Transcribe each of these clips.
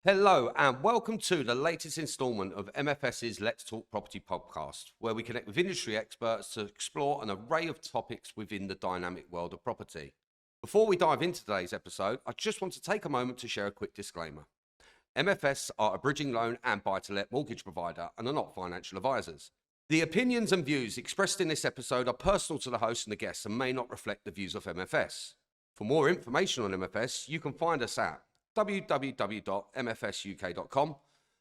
Hello and welcome to the latest instalment of MFS's Let's Talk Property podcast, where we connect with industry experts to explore an array of topics within the dynamic world of property. Before we dive into today's episode, I just want to take a moment to share a quick disclaimer. MFS are a bridging loan and buy-to-let mortgage provider and are not financial advisors. The opinions and views expressed in this episode are personal to the host and the guests and may not reflect the views of MFS. For more information on MFS, you can find us at www.mfsuk.com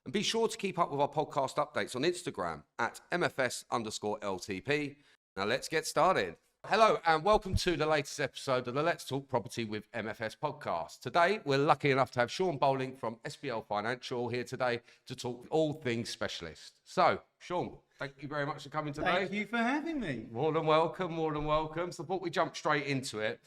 and be sure to keep up with our podcast updates on Instagram at MFS_LTP. Now let's get started. Hello and welcome to the latest episode of the Let's Talk Property with MFS podcast. Today we're lucky enough to have Sean Bowling from SBL Financial here today to talk all things specialist. So Sean, thank you very much for coming today. Thank you for having me. More than welcome, more than welcome. So I thought we jump straight into it.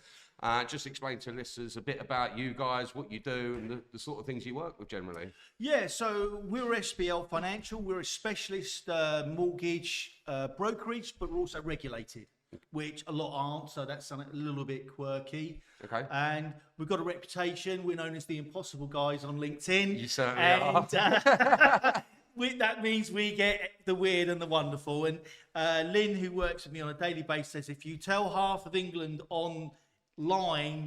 Just explain to listeners a bit about you guys, what you do, and the sort of things you work with generally. Yeah, so we're SBL Financial. We're a specialist mortgage brokerage, but we're also regulated, which a lot aren't, so that's something a little bit quirky. Okay. And we've got a reputation. We're known as the Impossible Guys on LinkedIn. You certainly are. That means we get the weird and the wonderful. And Lynn, who works with me on a daily basis, says if you tell half of England online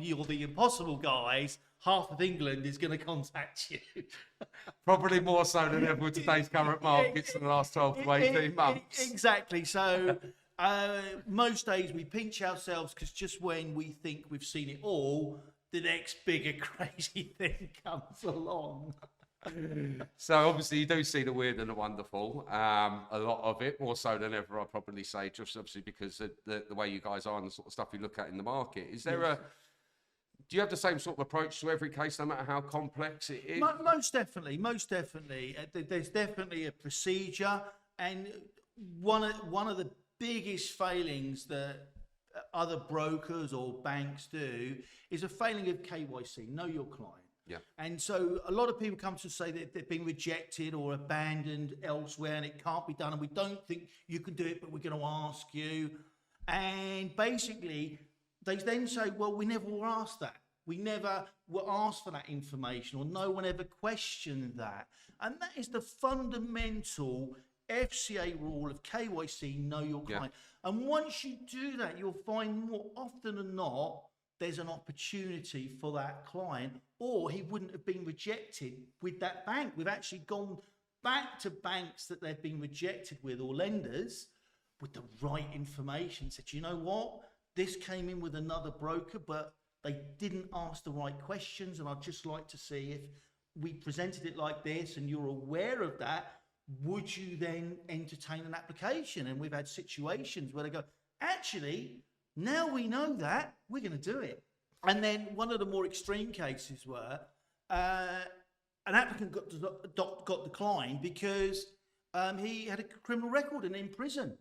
you're the Impossible Guys, half of England is going to contact you. Probably more so than ever with today's current markets in the last 12 to 18 months. Exactly. So most days we pinch ourselves because just when we think we've seen it all, the next bigger crazy thing comes along. So obviously you do see the weird and the wonderful, a lot of it, more so than ever, I'd probably say, just obviously because of the way you guys are and the sort of stuff you look at in the market. Is there do you have the same sort of approach to every case, no matter how complex it is? Most definitely. There's definitely a procedure, and one of the biggest failings that other brokers or banks do is a failing of KYC, know your client. Yeah. And so a lot of people come to say that they've been rejected or abandoned elsewhere and it can't be done and we don't think you can do it, but we're going to ask you. And basically they then say, well, we never were asked that. We never were asked for that information, or no one ever questioned that. And that is the fundamental FCA rule of KYC, know your client. Yeah. And once you do that, you'll find more often than not, there's an opportunity for that client, or he wouldn't have been rejected with that bank. We've actually gone back to banks that they've been rejected with, or lenders, with the right information. Said, you know what? This came in with another broker, but they didn't ask the right questions. And I'd just like to see if we presented it like this and you're aware of that, would you then entertain an application? And we've had situations where they go, actually, now we know that, we're going to do it. And then one of the more extreme cases were an applicant got declined because he had a criminal record and in prison.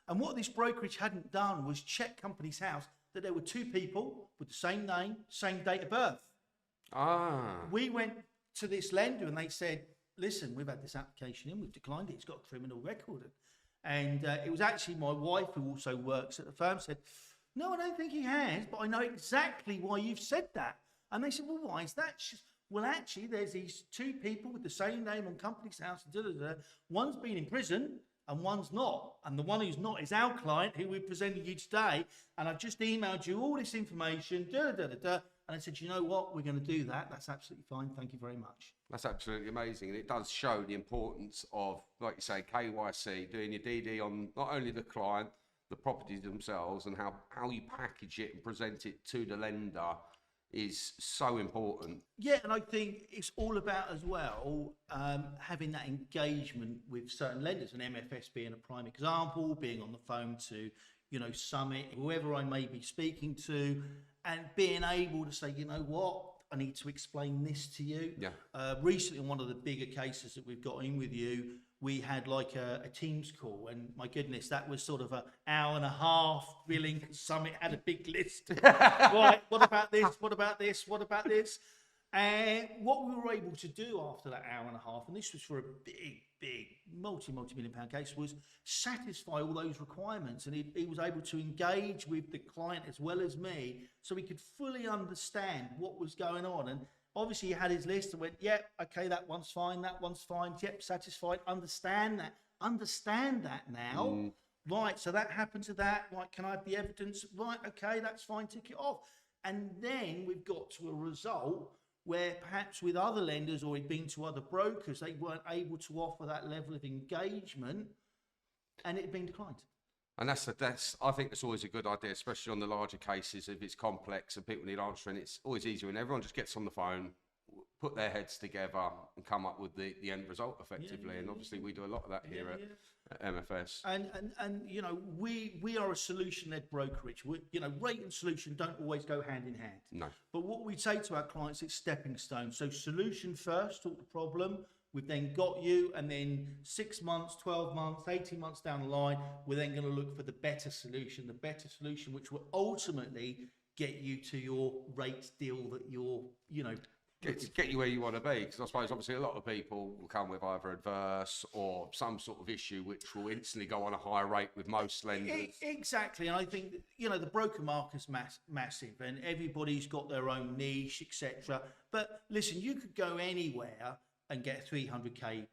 And what this brokerage hadn't done was check Companies House that there were two people with the same name, same date of birth. We went to this lender and they said, listen, we've had this application in, we've declined it, it's got a criminal record. And it was actually my wife, who also works at the firm, said, no, I don't think he has, but I know exactly why you've said that. And they said, well, why is that? She said, well, actually, there's these two people with the same name on Companies House. One's been in prison and one's not. And the one who's not is our client, who we're presenting you today. And I've just emailed you all this information. And I said, you know what? We're going to do that. That's absolutely fine. Thank you very much. That's absolutely amazing. And it does show the importance of, like you say, KYC, doing your DD on not only the client, the properties themselves, and how you package it and present it to the lender is so important. Yeah, and I think it's all about as well having that engagement with certain lenders, and MFS being a prime example, being on the phone to, Summit, whoever I may be speaking to, and being able to say, you know what, I need to explain this to you. Yeah. Recently, in one of the bigger cases that we've got in with you, we had like a Teams call, and my goodness, that was sort of an hour and a half billing. Summit had a big list. Right, what about this? What about this? What about this? And what we were able to do after that hour and a half, and this was for a big, multi-million pound case, was satisfy all those requirements. And he was able to engage with the client as well as me, so he could fully understand what was going on. obviously he had his list and went, yep, okay, that one's fine, yep, satisfied, understand that now. Right, so that happened to that. Right, can I have the evidence? Right, okay, that's fine, tick it off. And then we've got to a result where perhaps with other lenders or he'd been to other brokers, they weren't able to offer that level of engagement and it had been declined. And that's I think that's always a good idea, especially on the larger cases. If it's complex and people need answering, it's always easier when everyone just gets on the phone, put their heads together and come up with the end result effectively. And obviously we do a lot of that here at MFS. And you know, we are a solution-led brokerage. You know, rate and solution don't always go hand in hand. No. But what we say to our clients, it's stepping stones. So solution first, talk the problem. We've then got you, and then 6 months, 12 months, 18 months down the line, we're then going to look for the better solution, which will ultimately get you to your rate deal that you're, you know, Get you where you want to be, because I suppose obviously a lot of people will come with either adverse or some sort of issue which will instantly go on a higher rate with most lenders. Exactly, and I think, you know, the broker market's massive, and everybody's got their own niche, etc. But listen, you could go anywhere and get a 300k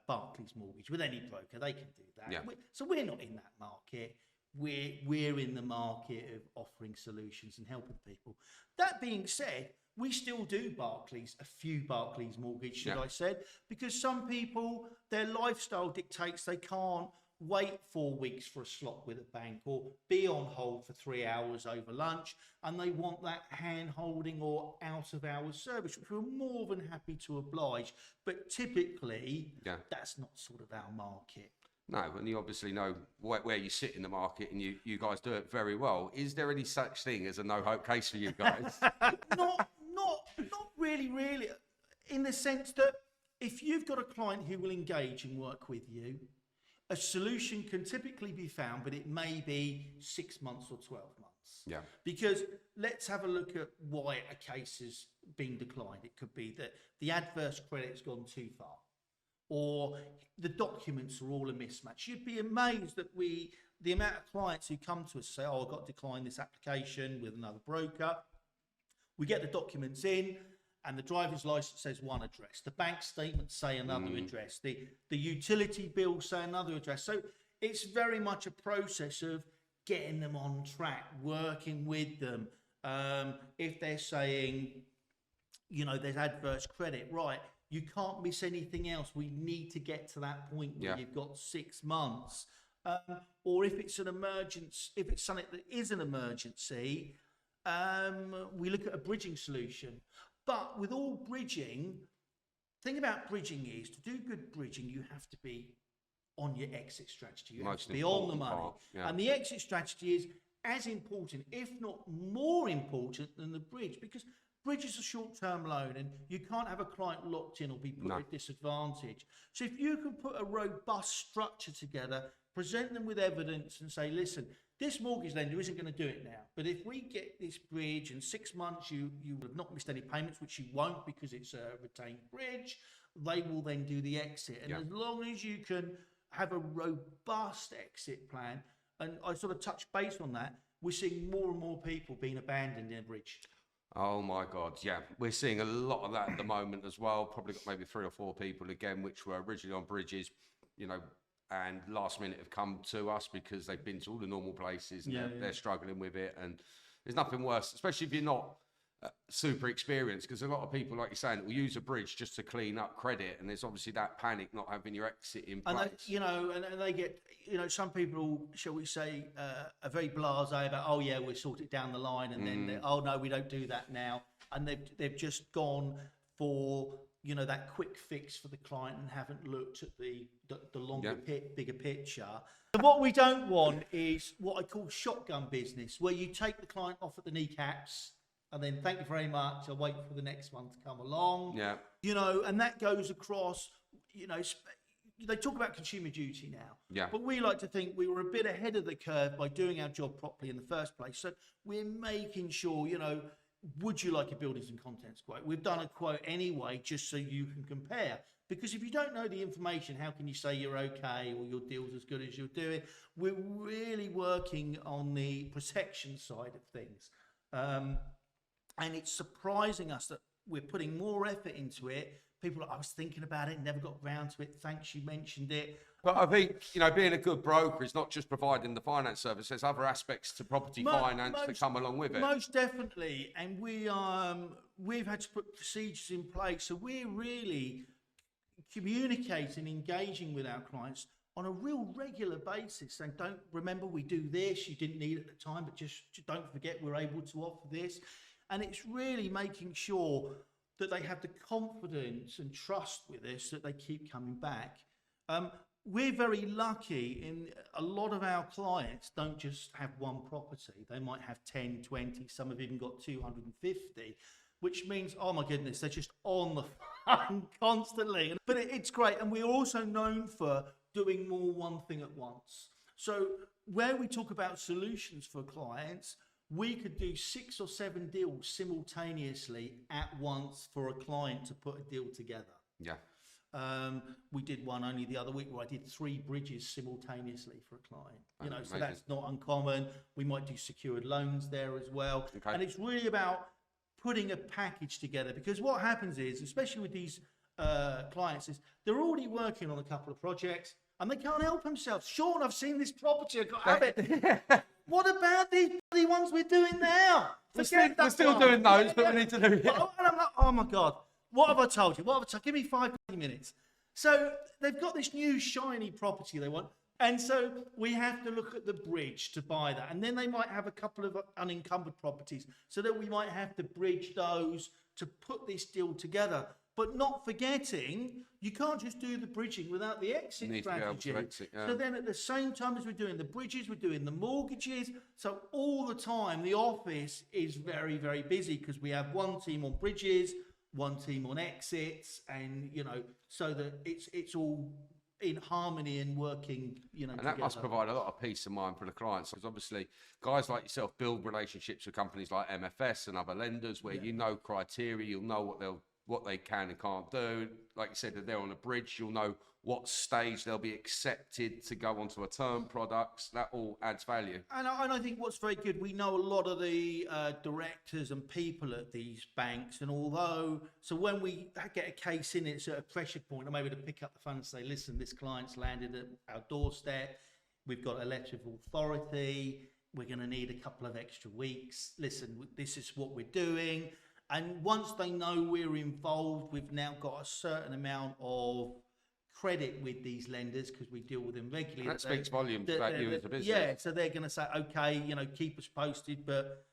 Barclays mortgage with any broker. They can do that. Yeah. So we're not in that market. We're in the market of offering solutions and helping people. That being said, we still do Barclays, a few Barclays mortgage, should I said, because some people, their lifestyle dictates they can't wait 4 weeks for a slot with a bank or be on hold for 3 hours over lunch, and they want that hand holding or out of hours service, which we're more than happy to oblige. But typically, that's not sort of our market. No, and you obviously know where you sit in the market, and you guys do it very well. Is there any such thing as a no-hope case for you guys? Not really, in the sense that if you've got a client who will engage and work with you, a solution can typically be found, but it may be 6 months or 12 months. Yeah. Because let's have a look at why a case has been declined. It could be that the adverse credit's gone too far, or the documents are all a mismatch. You'd be amazed that the amount of clients who come to us say, oh, I've got to decline this application with another broker. We get the documents in, and the driver's license says one address. The bank statements say another address. The utility bills say another address. So it's very much a process of getting them on track, working with them. If they're saying, you know, there's adverse credit, right, you can't miss anything else. We need to get to that point where you've got 6 months. Or if it's an emergency, if it's something that is an emergency, we look at a bridging solution. But with all bridging, the thing about bridging is, to do good bridging, you have to be on your exit strategy. You have to be on the money. And the exit strategy is as important, if not more important, than the bridge, because bridge is a short-term loan and you can't have a client locked in or be put at a disadvantage. So if you can put a robust structure together, present them with evidence and say, listen, this mortgage lender isn't going to do it now, but if we get this bridge in 6 months, you have not missed any payments, which you won't because it's a retained bridge, they will then do the exit. And as long as you can have a robust exit plan, and I sort of touch base on that, we're seeing more and more people being abandoned in a bridge. Oh my God, yeah. We're seeing a lot of that at the moment as well. Probably got maybe 3 or 4 people again, which were originally on bridges, you know, and last minute have come to us because they've been to all the normal places and they're struggling with it. And there's nothing worse, especially if you're not super experienced, because a lot of people, like you're saying, will use a bridge just to clean up credit, and there's obviously that panic not having your exit in place. And they, you know, and they get, you know, some people, shall we say, are very blasé about, oh yeah, we'll sort it down the line, and then oh no, we don't do that now, and they've just gone for, you know, that quick fix for the client and haven't looked at the longer bigger picture. So what we don't want is what I call shotgun business, where you take the client off at the kneecaps and then thank you very much, I'll wait for the next one to come along. Yeah. You know, and that goes across, you know, they talk about consumer duty now. Yeah. But we like to think we were a bit ahead of the curve by doing our job properly in the first place. So we're making sure, you know, would you like a buildings and contents quote? We've done a quote anyway, just so you can compare. Because if you don't know the information, how can you say you're okay or your deal's as good as you're doing? We're really working on the protection side of things. And it's surprising us that we're putting more effort into it. People are, I was thinking about it, never got round to it. Thanks, you mentioned it. But I think, being a good broker is not just providing the finance service. There's other aspects to property finance that come along with it. Most definitely. And we've had to put procedures in place. So we're really communicating, engaging with our clients on a real regular basis. And don't remember, we do this, you didn't need it at the time, but just don't forget we're able to offer this. And it's really making sure that they have the confidence and trust with us that they keep coming back. We're very lucky in a lot of our clients don't just have one property. They might have 10, 20, some have even got 250, which means, oh my goodness, they're just on the phone constantly. But it's great. And we're also known for doing more one thing at once. So where we talk about solutions for clients, we could do 6 or 7 deals simultaneously at once for a client to put a deal together. Yeah. We did one only the other week where I did 3 bridges simultaneously for a client. So amazing. that's not uncommon. We might do secured loans there as well. Okay. And it's really about putting a package together, because what happens is, especially with these clients, is they're already working on a couple of projects and they can't help themselves. Sean, I've seen this property, I've got to have it. What about these bloody ones we're doing now? We're still doing those, but we need to do it. And I'm like, oh my God, what have I told you? What have I told you? Give me 5 minutes. So they've got this new shiny property they want. And so we have to look at the bridge to buy that. And then they might have a couple of unencumbered properties, so that we might have to bridge those to put this deal together. But not forgetting, you can't just do the bridging without the exit strategy. So then at the same time as we're doing the bridges, we're doing the mortgages. So all the time, the office is very, very busy, because we have one team on bridges, one team on exits, and, so that it's all in harmony and working, and that together. must provide a lot of peace of mind for the clients, because obviously guys like yourself build relationships with companies like MFS and other lenders where criteria, you'll know what they can and can't do. Like you said, if they're on a bridge, you'll know what stage they'll be accepted to go onto a term products. That all adds value. And I think what's very good, we know a lot of the directors and people at these banks, and so when we get a case in, it's at a pressure point, I'm able to pick up the phone and say, listen, this client's landed at our doorstep, we've got a letter of authority, we're going to need a couple of extra weeks, listen, this is what we're doing. And once they know we're involved, we've now got a certain amount of credit with these lenders, because we deal with them regularly. And that speaks volumes about you as a business. Yeah, so they're going to say, okay, keep us posted, but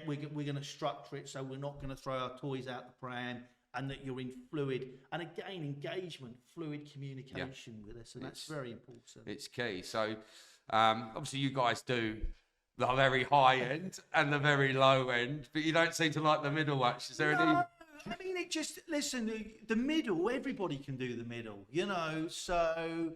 we're going to structure it so we're not going to throw our toys out the pram, and that you're in fluid, and again, engagement, fluid communication with us, and that's very important. It's key. So obviously you guys do the very high end and the very low end, but you don't seem to like the middle much. Is there any? I mean, listen, the middle, everybody can do the middle, so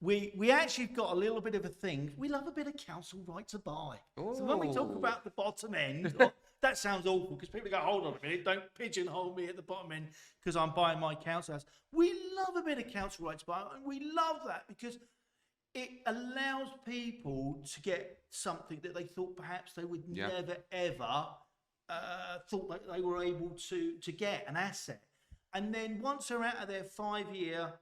we actually got a little bit of a thing. We love a bit of council right to buy. Ooh. So when we talk about the bottom end, that sounds awful, because people go, hold on a minute, don't pigeonhole me at the bottom end because I'm buying my council house. We love a bit of council right to buy, and we love that because it allows people to get something that they thought perhaps they would never, ever thought that they were able to get, an asset. And then once they're out of their 5-year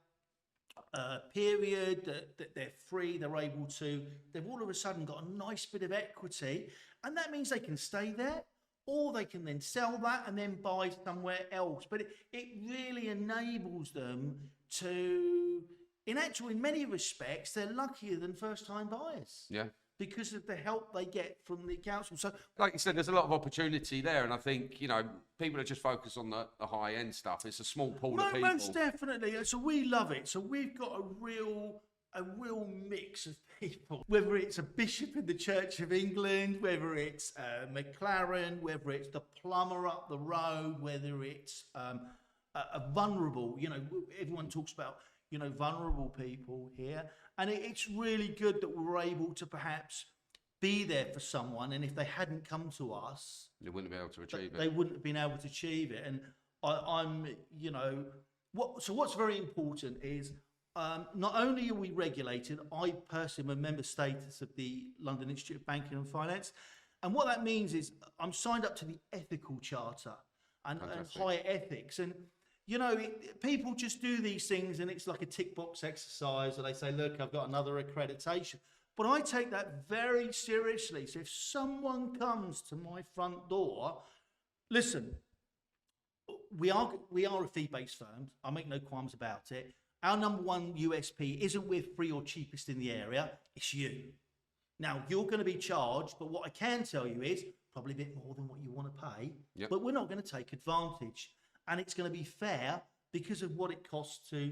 period, that they're free, they've all of a sudden got a nice bit of equity. And that means they can stay there, or they can then sell that and then buy somewhere else. But it really enables them to... In many respects, they're luckier than first-time buyers. Yeah. Because of the help they get from the council. So, like you said, there's a lot of opportunity there, and I think people are just focused on the high-end stuff. It's a small pool of people. Most definitely. So we love it. So we've got a real mix of people. Whether it's a bishop in the Church of England, whether it's McLaren, whether it's the plumber up the road, whether it's a vulnerable. Everyone talks about vulnerable people here. And it's really good that we're able to perhaps be there for someone. And if they hadn't come to us, they wouldn't be able to achieve it. They wouldn't have been able to achieve it. And what's very important is not only are we regulated, I personally am a member status of the London Institute of Banking and Finance. And what that means is I'm signed up to the ethical charter. and Fantastic. high ethics. And, you know, people just do these things and it's like a tick box exercise, or they say, look, I've got another accreditation. But I take that very seriously. So if someone comes to my front door, listen, we are a fee-based firm. I make no qualms about it. Our number one USP isn't we're free or cheapest in the area, it's you. Now, you're going to be charged, but what I can tell you is probably a bit more than what you want to pay, but we're not going to take advantage. And it's going to be fair because of what it costs to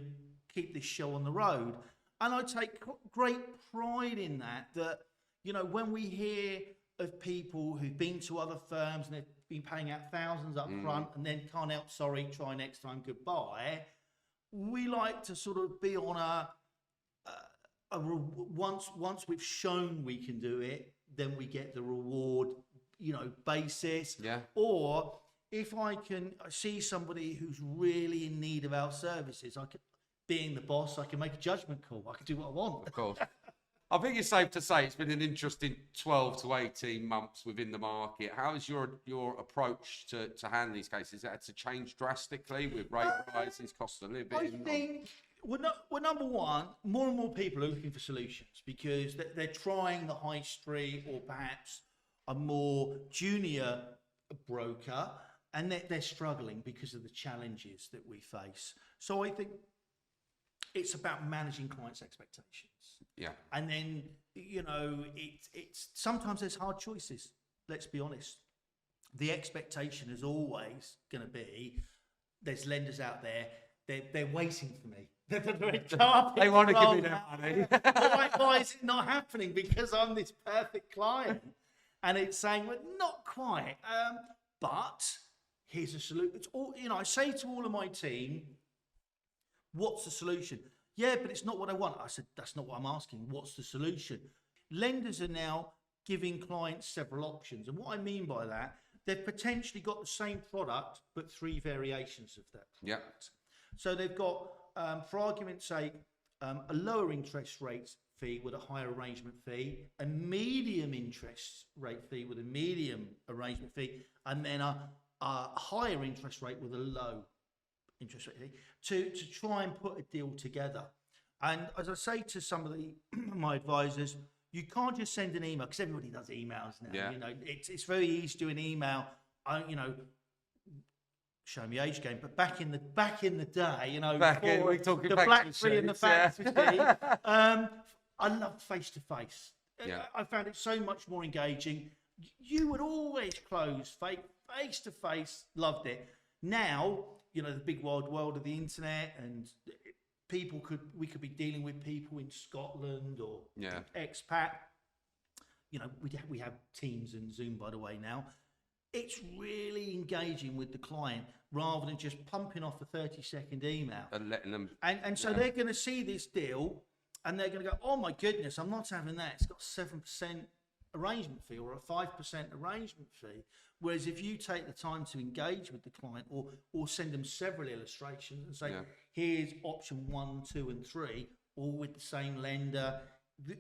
keep this show on the road. And I take great pride in that, you know, when we hear of people who've been to other firms and they've been paying out thousands up front and then can't help, sorry, try next time, goodbye. We like to sort of be on once we've shown we can do it, then we get the reward, you know, basis. Yeah. Or if I can see somebody who's really in need of our services, being the boss, I can make a judgment call. I can do what I want. Of course. I think it's safe to say it's been an interesting 12 to 18 months within the market. How is your approach to handle these cases? Has it had to change drastically with rate rises, cost of living? I think, well, number one, more and more people are looking for solutions because they're trying the high street or perhaps a more junior broker, and they're struggling because of the challenges that we face. So I think it's about managing clients' expectations. Yeah. And then, you know, it's sometimes there's hard choices. Let's be honest. The expectation is always going to be, there's lenders out there, they're waiting for me. They want to give me their money. Why is it not happening? Because I'm this perfect client. And it's saying, well, not quite. But here's a solution. It's all, you know, I say to all of my team, what's the solution? Yeah, but it's not what I want. I said, that's not what I'm asking. What's the solution? Lenders are now giving clients several options. And what I mean by that, they've potentially got the same product, but 3 variations of that product. Yeah. So they've got, for argument's sake, a lower interest rate fee with a higher arrangement fee, a medium interest rate fee with a medium arrangement fee, and then a higher interest rate with a low interest rate to try and put a deal together. And as I say to some of my advisors, you can't just send an email, because everybody does emails now. Yeah. You know, it's very easy to do an email. You know, show me age game, but back in the day, you know, We're talking the BlackBerry and the fax machine, I loved face to face. I found it so much more engaging. You would always close face to face. Loved it. Now, you know, the big wide world of the internet, and we could be dealing with people in Scotland or expat. You know, we have Teams and Zoom, by the way, now. It's really engaging with the client rather than just pumping off a 30-second email. And letting them... And so they're going to see this deal and they're going to go, oh my goodness, I'm not having that. It's got 7% arrangement fee or a 5% arrangement fee. Whereas if you take the time to engage with the client or send them several illustrations and say, here's option 1, 2, and 3, all with the same lender,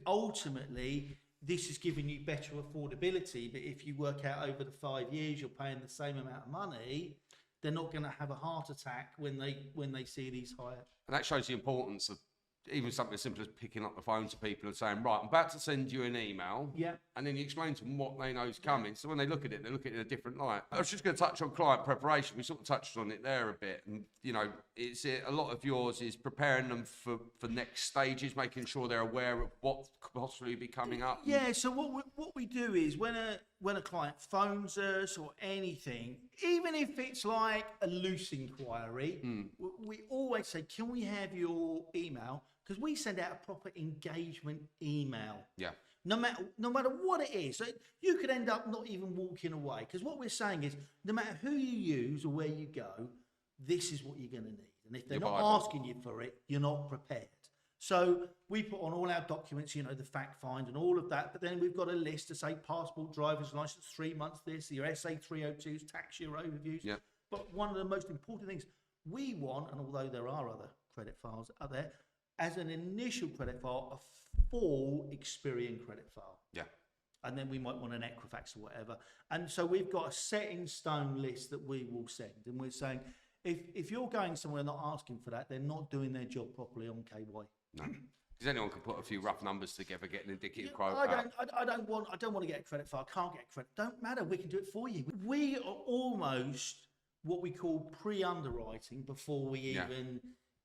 ultimately, this is giving you better affordability. But if you work out over the 5 years, you're paying the same amount of money, they're not going to have a heart attack when they see these higher. And that shows the importance of even something as simple as picking up the phone to people and saying, right, I'm about to send you an email. Yeah. And then you explain to them what they know is coming. So when they look at it, they look at it in a different light. I was just going to touch on client preparation. We sort of touched on it there a bit. And, you know, it's a lot of yours is preparing them for next stages, making sure they're aware of what could possibly be coming up. Yeah, so what we do is when a client phones us or anything, even if it's like a loose inquiry, we always say, can we have your email? Because we send out a proper engagement email. Yeah. No matter what it is. So you could end up not even walking away. Because what we're saying is, no matter who you use or where you go, this is what you're going to need. And if they're not asking you for it, you're not prepared. So we put on all our documents, you know, the fact find and all of that. But then we've got a list to say passport, driver's license, 3 months this, your SA 302s, tax year overviews. Yeah. But one of the most important things we want, and although there are other credit files out there, as an initial credit file, a full Experian credit file. Yeah. and then we might want an Equifax or whatever. And so we've got a set in stone list that we will send, and we're saying if you're going somewhere and not asking for that, they're not doing their job properly on KY. No. Because anyone can put a few rough numbers together, get an indicative quote. I don't want to get a credit for. I can't get credit. Don't matter. We can do it for you. We are almost what we call pre-underwriting before we even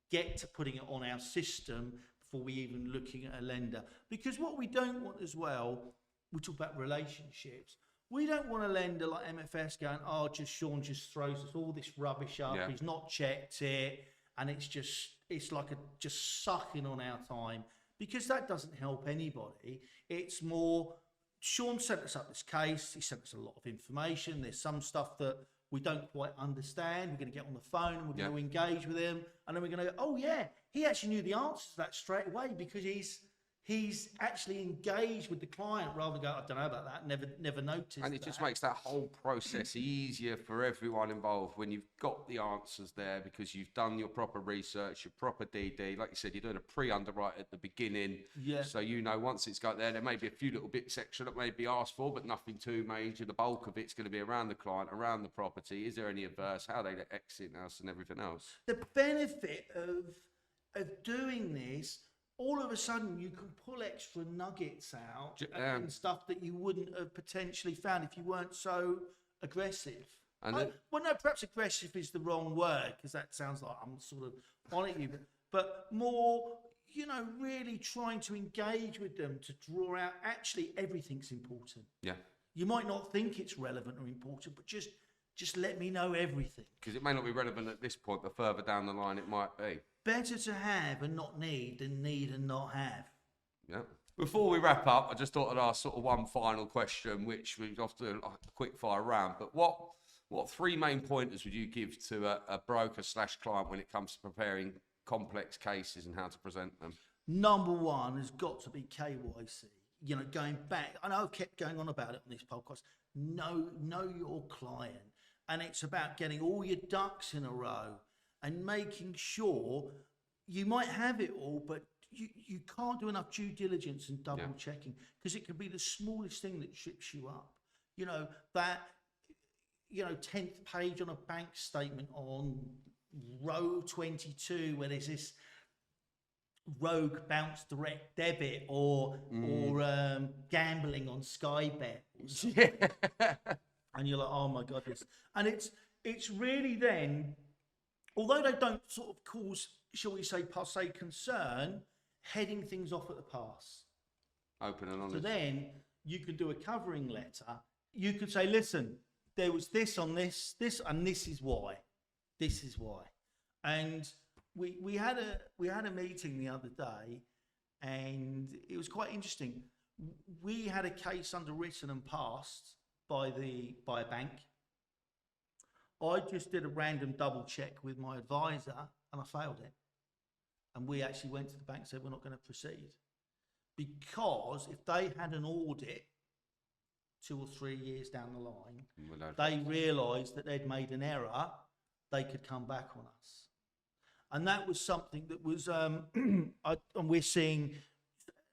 get to putting it on our system, before we even looking at a lender. Because what we don't want as well, we talk about relationships. We don't want a lender like MFS going, oh, Sean just throws us all this rubbish up. He's not checked it. And it's like just sucking on our time, because that doesn't help anybody. It's more, Sean sent us up this case. He sent us a lot of information. There's some stuff that we don't quite understand. We're going to get on the phone and we're going to engage with him. And then we're going to go, oh yeah, he actually knew the answer to that straight away, because he's actually engaged with the client, rather than go, I don't know about that, never noticed. And it just makes that whole process easier for everyone involved when you've got the answers there, because you've done your proper research, your proper DD. Like you said, you're doing a pre-underwrite at the beginning. Yeah. So you know once it's got there may be a few little bits extra that may be asked for, but nothing too major. The bulk of it's going to be around the client, around the property. Is there any adverse? How they exit house and everything else. The benefit of doing this, all of a sudden you can pull extra nuggets out and stuff that you wouldn't have potentially found if you weren't so aggressive. Well, no, perhaps aggressive is the wrong word, because that sounds like I'm sort of on at you, but more, really trying to engage with them to draw out, actually everything's important. Yeah. You might not think it's relevant or important, but just let me know everything. Because it may not be relevant at this point, but further down the line it might be. Better to have and not need than need and not have. Yeah. Before we wrap up, I just thought I'd ask sort of one final question, which we often a quick fire round. But what three main pointers would you give to a broker / client when it comes to preparing complex cases and how to present them? Number one has got to be KYC. Going back, I know I've kept going on about it on this podcast. Know your client, and it's about getting all your ducks in a row and making sure you might have it all, but you can't do enough due diligence and double checking, because it could be the smallest thing that trips you up. That 10th page on a bank statement on row 22 where there's this rogue bounce direct debit or gambling on Sky Bet. And you're like, oh my goodness. And it's really then, although they don't sort of cause, shall we say, per se concern, heading things off at the pass. Open and honest. So then you could do a covering letter. You could say, listen, there was this on this, and this is why. This is why. And we had a meeting the other day, and it was quite interesting. We had a case underwritten and passed by a bank. I just did a random double check with my advisor and I failed it. And we actually went to the bank and said, we're not going to proceed. Because if they had an audit 2 or 3 years down the line, they realised that they'd made an error, they could come back on us. And that was something that was, and we're seeing,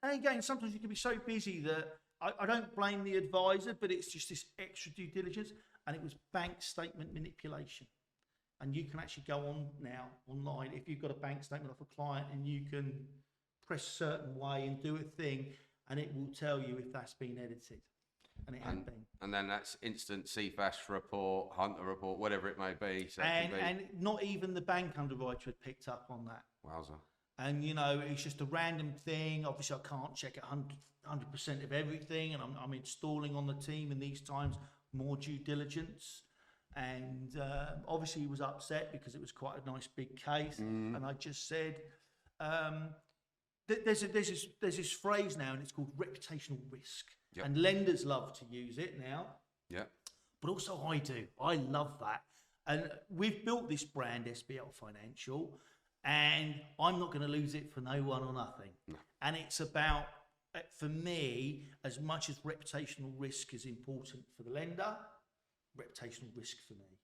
and again, sometimes you can be so busy that I don't blame the advisor, but it's just this extra due diligence. And it was bank statement manipulation. And you can actually go on now online, if you've got a bank statement off a client, and you can press a certain way and do a thing, and it will tell you if that's been edited. And it hadn't been. And then that's instant CFAS report, Hunter report, whatever it may be. So and not even the bank underwriter had picked up on that. Wowza. And, it's just a random thing. Obviously, I can't check 100% of everything, and I'm installing on the team in these times more due diligence. And obviously he was upset because it was quite a nice big case. And I just said, there's this phrase now, and it's called reputational risk. Yep. And lenders love to use it now. Yeah. But also I do. I love that. And we've built this brand, SBL Financial, and I'm not going to lose it for no one or nothing. No. And it's about, for me, as much as reputational risk is important for the lender, reputational risk for me.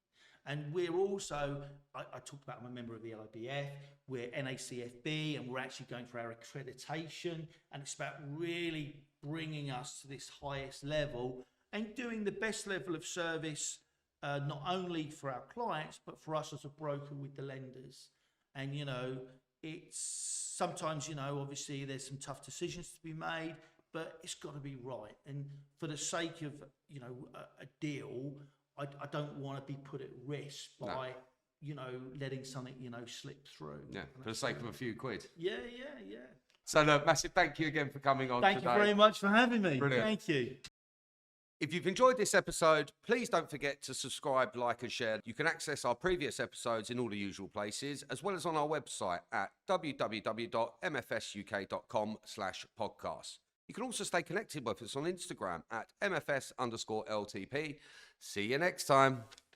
And we're also, I talked about, I'm a member of the LIBF, we're NACFB, and we're actually going for our accreditation. And it's about really bringing us to this highest level and doing the best level of service, not only for our clients, but for us as a broker with the lenders. And, you know, it's sometimes, you know, obviously there's some tough decisions to be made, but it's got to be right. And for the sake of, you know, a deal, I don't want to be put at risk by, you know, letting something, you know, slip through. Yeah, for the sake of a few quid. Yeah. So, look, massive thank you again for coming on today. Thank you very much for having me. Brilliant. Thank you. If you've enjoyed this episode, please don't forget to subscribe, like and share. You can access our previous episodes in all the usual places, as well as on our website at www.mfsuk.com/podcast. You can also stay connected with us on Instagram at MFS_LTP. See you next time.